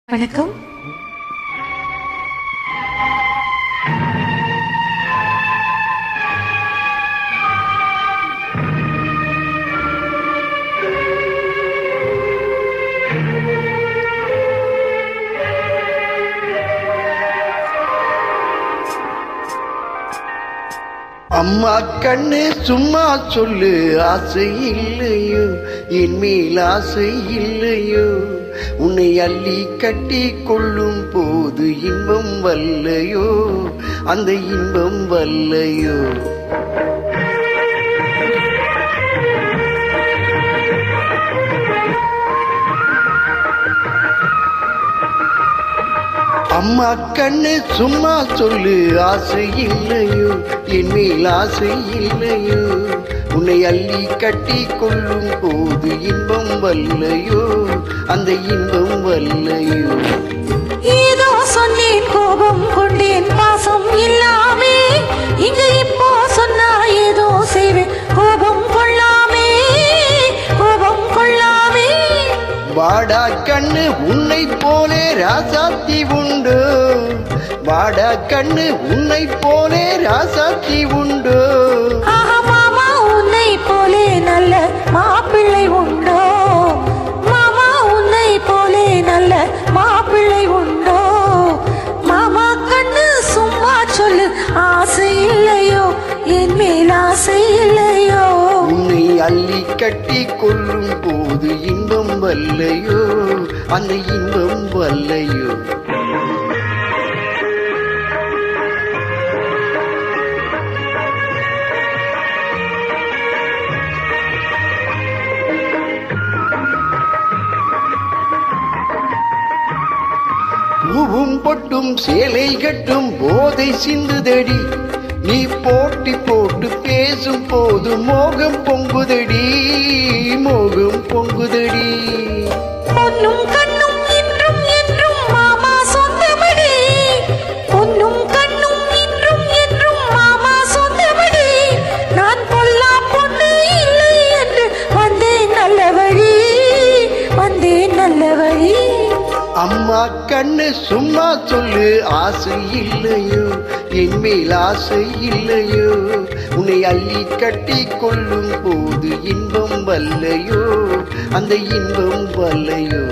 வணக்கம். அம்மா கண்ணு சும்மா சொல்லு, ஆசை இல்லையோ என் மேல் ஆசை இல்லையோ, உன்னை அள்ளி கட்டி கொள்ளும் போது இன்பம் வல்லையோ, அந்த இன்பம் வல்லையோ. அம்மா கண்ணு சும்மா சொல்லு, ஆசை இல்லையோ என் மேல் ஆசை இல்லையோ, உன்னை அள்ளி கட்டி கொள்ளும் போது இன்பம் வல்லையோ, அந்த இன்பம் வல்லையோ. ஏதோ சொன்னேன், கோபம் கொண்டேன், பாசம் இல்லாமே, இங்கு இப்போ சொன்னா ஏதோ செய்வேன், கோபம் கொள்ளாமே, கோபம் கொள்ளாமே. வாடா கண்ணு உன்னை போலே ராசாத்தி உண்டு, வாடா கண்ணு உன்னை போலே ராசாத்தி உண்டு. மாமா உன்னை போலே நல்ல மாப்பிள்ளை உண்டோ, மாமா உன்னை போலே நல்ல மாப்பிள்ளை உண்டோ. மாமா கண்ணு சும்மா சொல்லு, ஆசை இல்லையோ என் மேல் ஆசை இல்லையோ, உன்னை அள்ளி கட்டி கொள்ளும் போது இன்பம் வல்லையோ, அந்த இன்பம் வல்லையோ. பூவும் பொட்டும் சேலை கட்டும் போதை சிந்துதடி, நீ போட்டி போட்டு பேசும் போது மோகம் பொங்குதடி, மோகம் பொங்குதடி. பொன்னும் கண்ணும் இன்றும் என்றும் மாமா சொந்தமடி, பொன்னும் கண்ணும் இன்றும் என்றும் மாமா சொந்தமடி. நான் பொல்லா பொண்ணு இல்லை என்று வந்தேன் நல்ல வழி, வந்தேன் நல்ல வழி. அம்மா கண்ணு சும்மா சொல்லு, ஆசை இல்லையோ என் மேல் ஆசை இல்லையோ, உன்னை அள்ளி கட்டி கொள்ளும் போது இன்பம் வல்லையோ, அந்த இன்பம் வல்லையோ.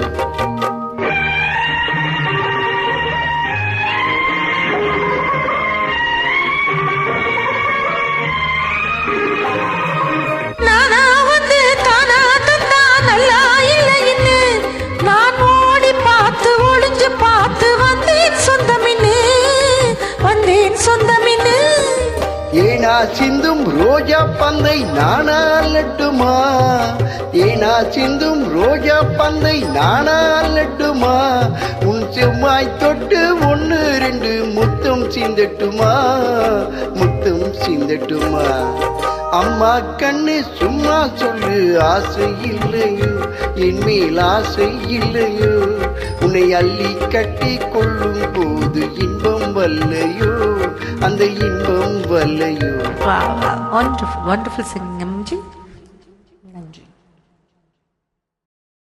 நானா வந்து தானா தந்தா நல்லா இல்லைன்னு, நான் ஓடி பார்த்து ஒளிஞ்சு பார்த்து வந்தேன் சொந்தமின்னு, வந்தேன் சொந்தமின்னு. ஏனா சிந்தும் ரோஜா பந்தை நானா அல்லட்டுமா, ஏனா சிந்தும் ரோஜா பந்தை நானா அல்லட்டுமா, உன் செவ்வாய் தொட்டு ஒன்று ரெண்டு முத்தம் சிந்தட்டுமா, முத்தம் சிந்தட்டுமா. அம்மா கண்ணு சும்மா சொல்லு, ஆசை இல்லையோ என் மேல் ஆசை இல்லையோ, உன்னை அள்ளி கட்டி கொள்ளும் போது இன்பம் வல்லையோ, அந்த இன்பம் வல்லையோ. Wow, wonderful, wonderful singing.